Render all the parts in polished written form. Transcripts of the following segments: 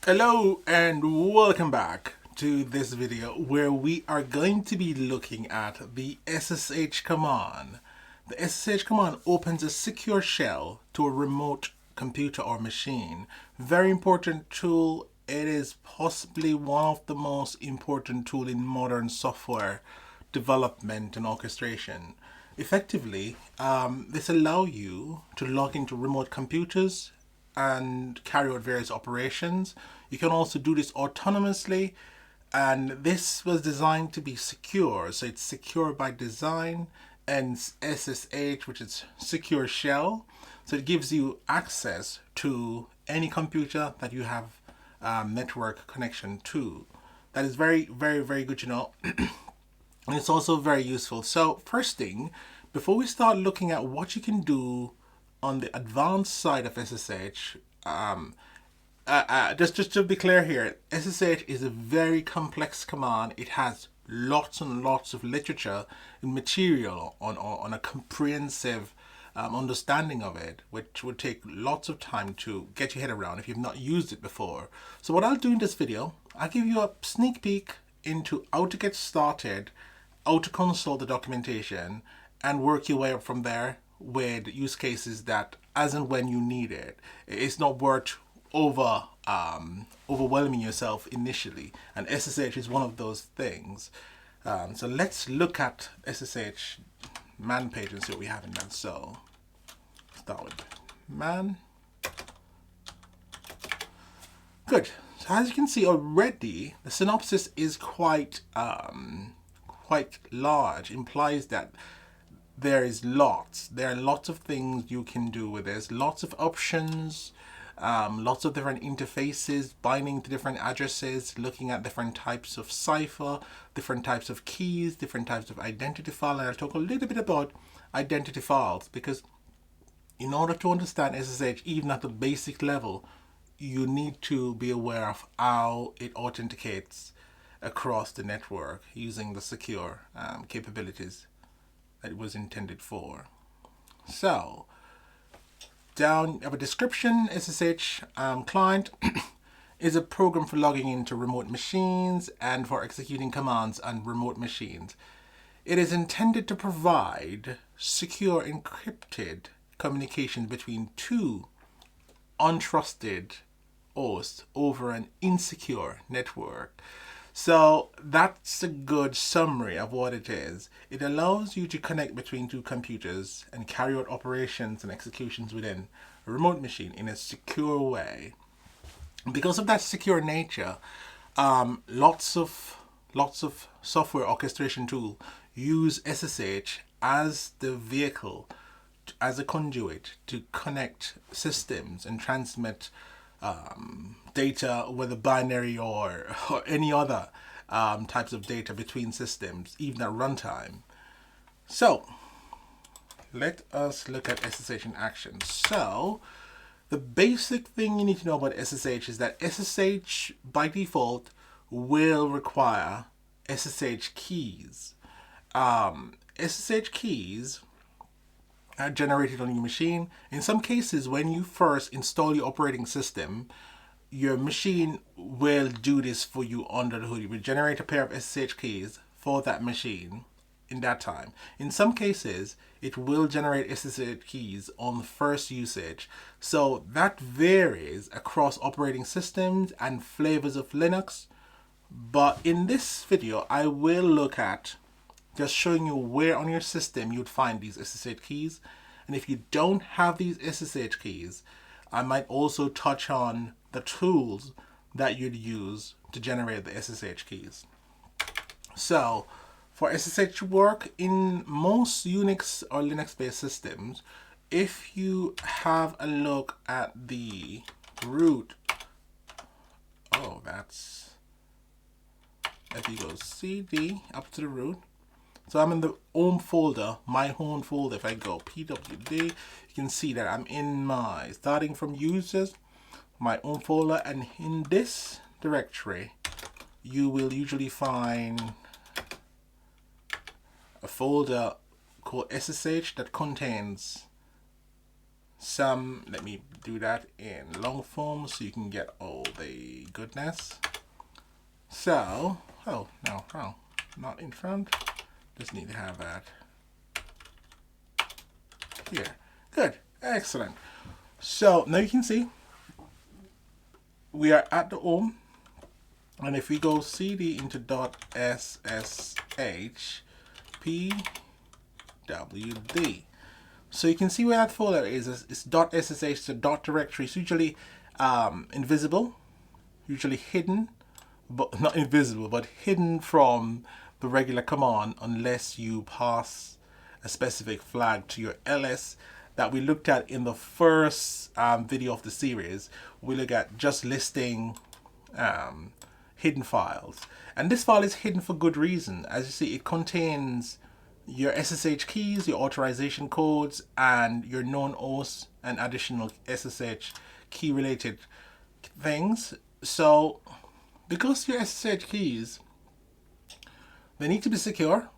Hello and welcome back to this video where we are going to be looking at the SSH command. The SSH command opens a secure shell to a remote computer or machine. Very important tool. It is possibly one of the most important tool in modern software development and orchestration. Effectively, this allows you to log into remote computers and carry out various operations. You can also do this autonomously, and this was designed to be secure. So it's secure by design, and SSH, which is secure shell. So it gives you access to any computer that you have network connection to. That is very, very, very good to know. And it's also very useful. So first thing, before we start looking at what you can do on the advanced side of SSH, just to be clear here, SSH is a very complex command. It has lots and lots of literature and material on a comprehensive understanding of it, which would take lots of time to get your head around if you've not used it before. So what I'll do in this video, I'll give you a sneak peek into how to get started, how to consult the documentation, and work your way up from there with use cases that as and when you need it. It's not worth overwhelming yourself initially, and SSH is one of those things. So let's look at SSH man page and see what we have in that. So start with man. Good. So as you can see already, the synopsis is quite large. Implies that there are lots of things you can do with this, lots of options, lots of different interfaces, binding to different addresses, looking at different types of cipher, different types of keys, different types of identity file. And I'll talk a little bit about identity files, because in order to understand SSH, even at the basic level, you need to be aware of how it authenticates across the network using the secure capabilities that it was intended for. So down of a description, SSH client is a program for logging into remote machines and for executing commands on remote machines. It is intended to provide secure encrypted communication between two untrusted hosts over an insecure network. So that's a good summary of what it is. It allows you to connect between two computers and carry out operations and executions within a remote machine in a secure way. Because of that secure nature, lots of software orchestration tools use SSH as the vehicle, as a conduit to connect systems and transmit data, whether binary or any other types of data between systems, even at runtime. So let us look at SSH in action. So the basic thing you need to know about SSH is that SSH by default will require SSH keys. SSH keys are generated on your machine. In some cases, when you first install your operating system, your machine will do this for you under the hood. It will generate a pair of SSH keys for that machine in that time. In some cases, it will generate SSH keys on the first usage. So that varies across operating systems and flavors of Linux. But in this video, I will look at just showing you where on your system you'd find these SSH keys. And if you don't have these SSH keys, I might also touch on the tools that you'd use to generate the SSH keys. So for SSH to work in most Unix or Linux based systems, if you have a look at the root, if you go cd up to the root. So I'm in the home folder, my home folder. If I go pwd, you can see that I'm in my, starting from users, my home folder, and in this directory, you will usually find a folder called SSH that contains let me do that in long form so you can get all the goodness. So, oh, no, wrong. Not in front. Just need to have that here. Good, excellent. So now you can see we are at the home, and if we go cd into .ssh pwd, so you can see where that folder is. It's .ssh, the dot directory. It's usually invisible, usually hidden, but not invisible, but hidden from the regular command unless you pass a specific flag to your ls that we looked at in the first video of the series. We look at just listing hidden files, and this file is hidden for good reason. As you see, it contains your SSH keys, your authorization codes, and your known hosts and additional SSH key related things. So because your SSH keys, they need to be secure,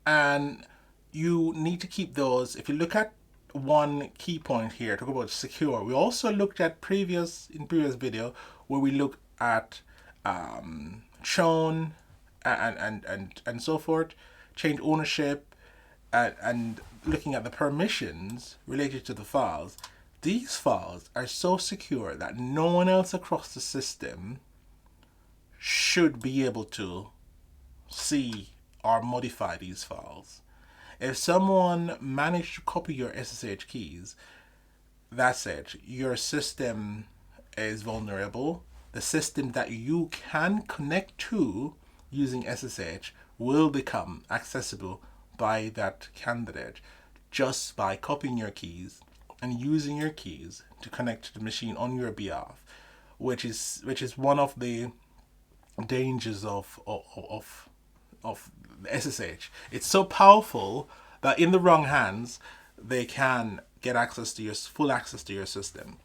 and you need to keep those. If you look at one key point here, talk about secure. We also looked at previous video where we look at chown and so forth, change ownership, and looking at the permissions related to the files. These files are so secure that no one else across the system should be able to see or modify these files. If someone managed to copy your SSH keys, that's it. Your system is vulnerable. The system that you can connect to using SSH will become accessible by that candidate just by copying your keys and using your keys to connect to the machine on your behalf, which is one of the dangers of SSH. It's so powerful that in the wrong hands, they can get full access to your system.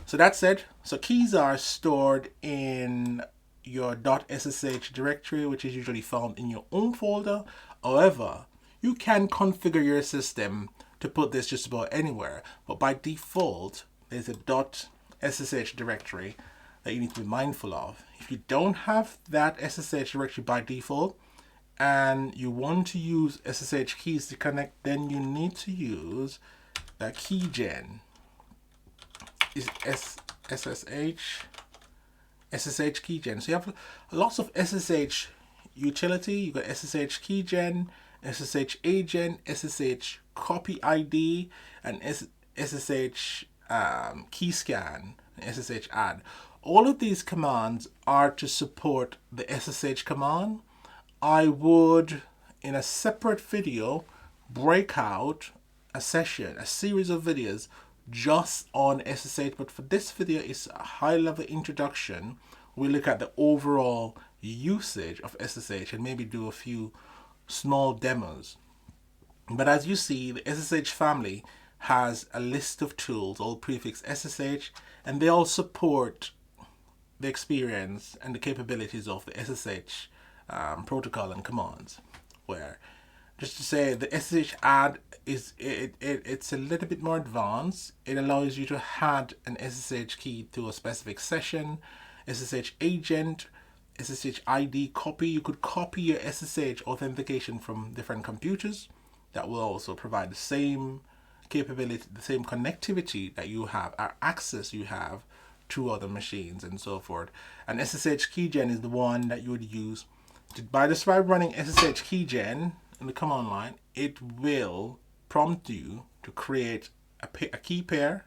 So that's it. So keys are stored in your .ssh directory, which is usually found in your own folder. However, you can configure your system to put this just about anywhere, but by default, there's a .ssh directory that you need to be mindful of. If you don't have that SSH directory by default, and you want to use SSH keys to connect, then you need to use the keygen. Is SSH keygen. So you have lots of SSH utility. You got SSH keygen, SSH agent, SSH copy ID, and SSH keyscan, and SSH add. All of these commands are to support the SSH command. I would, in a separate video, break out a series of videos just on SSH, but for this video, it's a high-level introduction. We look at the overall usage of SSH and maybe do a few small demos. But as you see, the SSH family has a list of tools, all prefix SSH, and they all support the experience and the capabilities of the SSH protocol and commands. Where, just to say, the SSH add it's a little bit more advanced. It allows you to add an SSH key to a specific session. SSH agent, SSH ID copy. You could copy your SSH authentication from different computers. That will also provide the same capability, the same connectivity that you have, or access you have to other machines and so forth. And SSH keygen is the one that you would use by running SSH keygen in the command line. It will prompt you to create a key pair,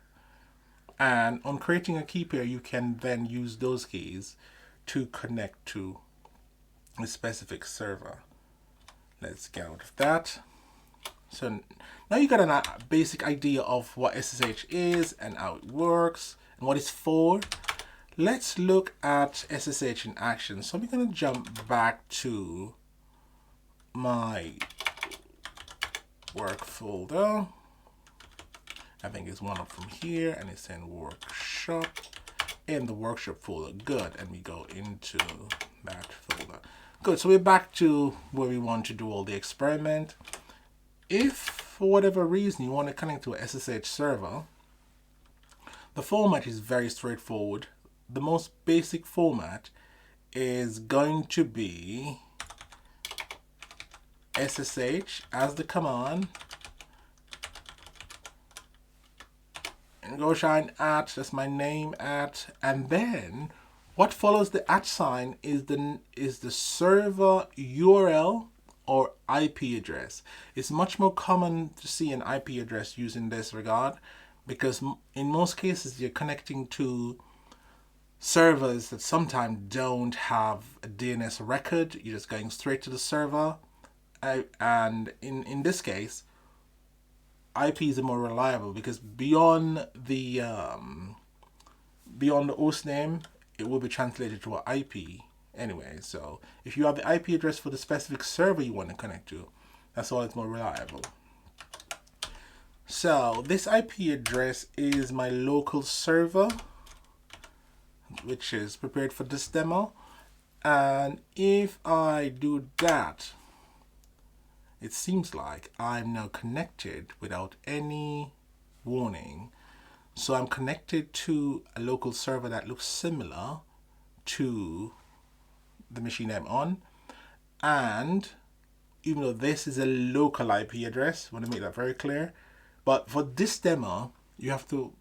and on creating a key pair, you can then use those keys to connect to a specific server. Let's get out of that. So now you got a basic idea of what SSH is and how it works and what it's for. Let's look at SSH in action. So I'm going to jump back to my work folder. I think it's one up from here, and it's in workshop, in the workshop folder. Good. And we go into that folder. Good. So we're back to where we want to do all the experiment. If for whatever reason you want to connect to a SSH server, The format is very straightforward. The most basic format is going to be SSH as the command, and go shine at, that's my name at, and then what follows the at sign is the server URL or IP address. It's much more common to see an IP address used in this regard because in most cases you're connecting to servers that sometimes don't have a DNS record. You're just going straight to the server, and in this case IPs are more reliable because beyond the host name, it will be translated to an IP anyway. So if you have the IP address for the specific server you want to connect to, that's why it's more reliable. So this IP address is my local server, which is prepared for this demo. And if I do that, it seems like I'm now connected without any warning. So I'm connected to a local server that looks similar to the machine I'm on. And even though this is a local IP address, I want to make that very clear. But for this demo, you have to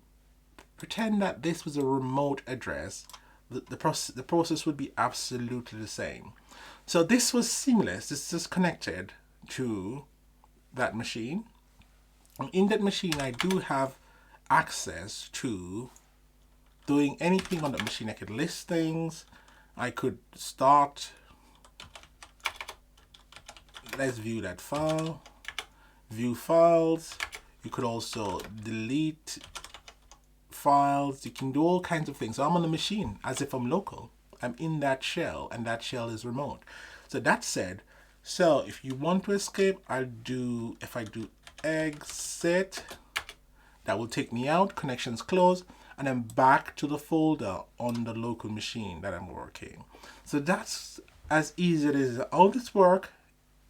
pretend that this was a remote address. The process would be absolutely the same. So this was seamless. It's just connected to that machine. And in that machine, I do have access to doing anything on that machine. I could list things. I could start. Let's view that file. View files. You could also delete files. You can do all kinds of things. So I'm on the machine as if I'm local. I'm in that shell, and that shell is remote. So that said, so if you want to escape, if I do exit, that will take me out, connections closed, and then back to the folder on the local machine that I'm working. So that's as easy as it is. All this work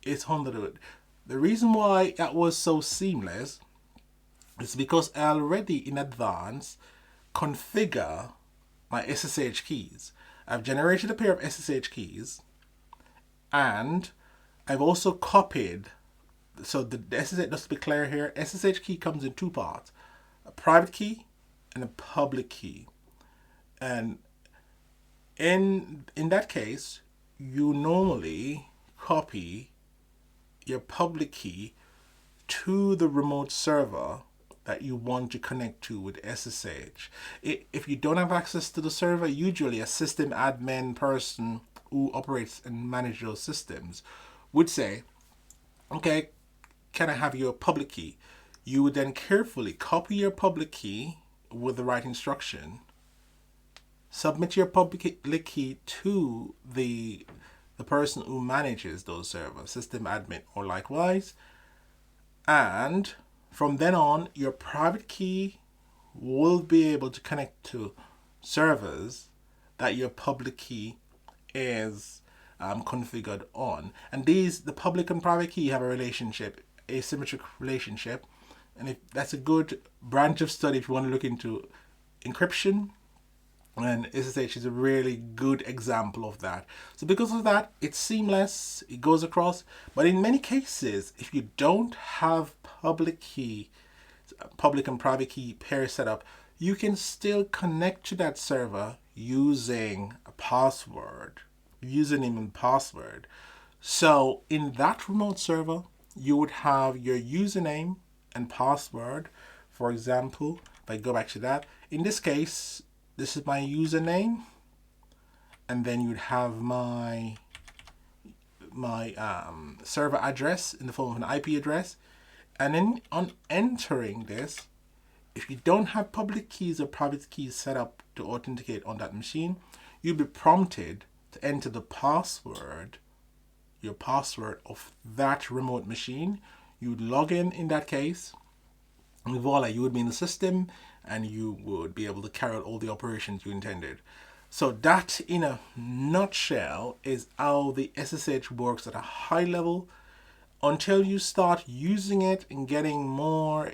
is under the hood. The reason why that was so seamless is because I already in advance configure my SSH keys. I've generated a pair of SSH keys, and I've also copied. So the SSH, just to be clear here, SSH key comes in two parts: a private key and a public key. And in that case, you normally copy your public key to the remote server that you want to connect to with SSH. If you don't have access to the server, usually a system admin person who operates and manages those systems would say, okay, can I have your public key? You would then carefully copy your public key with the right instruction, submit your public key to the person who manages those servers, system admin or likewise, and from then on, your private key will be able to connect to servers that your public key is configured on. And the public and private key have a relationship, asymmetric relationship. And that's a good branch of study if you want to look into encryption. And SSH is a really good example of that. So because of that, it's seamless, it goes across. But in many cases, if you don't have public and private key pair set up, you can still connect to that server using a password, username and password. So in that remote server, you would have your username and password. For example, if I go back to that, in this case, this is my username, and then you'd have my server address in the form of an IP address. And then on entering this, if you don't have public keys or private keys set up to authenticate on that machine, you'll be prompted to enter the password, your password of that remote machine. You'd log in that case, and voila, you would be in the system and you would be able to carry out all the operations you intended. So that, in a nutshell, is how the SSH works at a high level. Until you start using it and getting more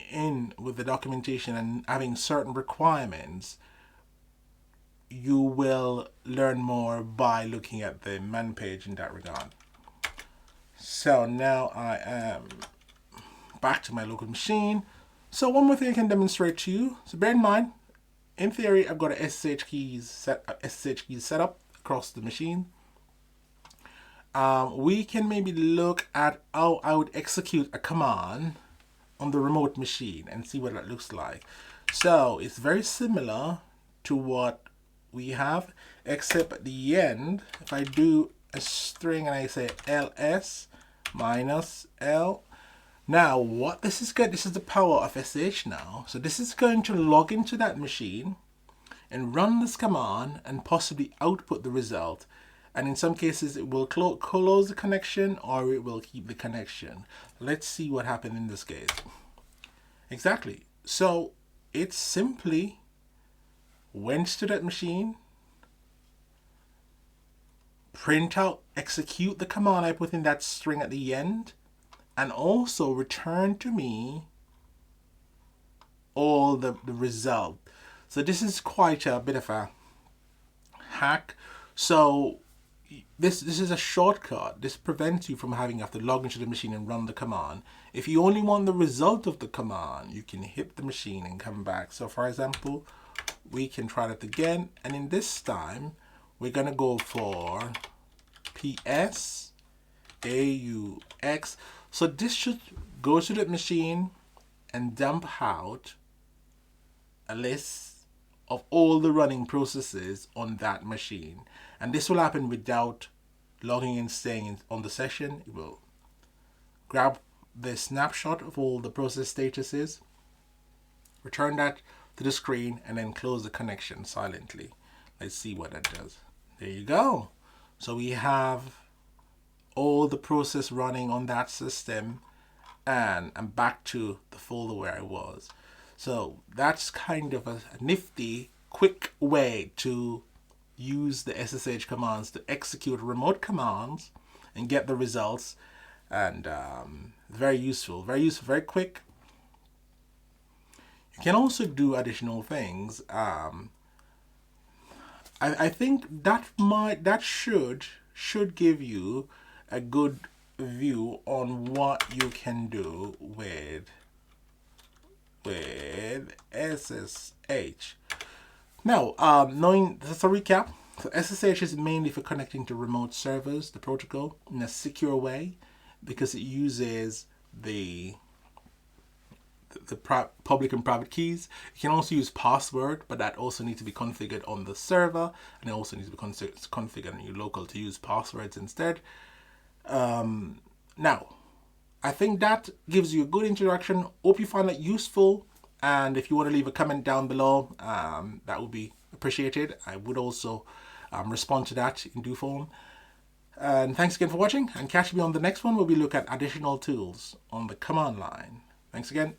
in with the documentation and having certain requirements, you will learn more by looking at the man page in that regard. So now I am back to my local machine. So one more thing I can demonstrate to you. So bear in mind, in theory, I've got a SSH keys set up across the machine. We can maybe look at how I would execute a command on the remote machine and see what that looks like. So it's very similar to what we have, except at the end, if I do a string and I say ls minus l, now what this is good, this is the power of SSH now. So this is going to log into that machine and run this command and possibly output the result. And in some cases it will close the connection or it will keep the connection. Let's see what happened in this case. Exactly. So it simply went to that machine, print out, execute the command I put in that string at the end, and also return to me all the result. So this is quite a bit of a hack. So this is a shortcut. This prevents you from having to log into the machine and run the command. If you only want the result of the command, you can hit the machine and come back. So for example, we can try that again, and in this time we're gonna go for ps aux. So this should go to the machine and dump out a list of all the running processes on that machine. And this will happen without logging in, staying on the session. It will grab the snapshot of all the process statuses, return that to the screen, and then close the connection silently. Let's see what that does. There you go. So we have all the process running on that system, and I'm back to the folder where I was. So that's kind of a nifty, quick way to use the SSH commands to execute remote commands and get the results. And very useful, very quick. You can also do additional things. I think that should give you a good view on what you can do with SSH. Now, knowing that's a recap. So SSH is mainly for connecting to remote servers, the protocol, in a secure way, because it uses the public and private keys. You can also use password, but that also needs to be configured on the server, and it also needs to be configured on your local to use passwords instead. Now, I think that gives you a good introduction. Hope you find that useful, and if you want to leave a comment down below, that would be appreciated. I would also respond to that in due form. And thanks again for watching, and catch me on the next one where we look at additional tools on the command line. Thanks again.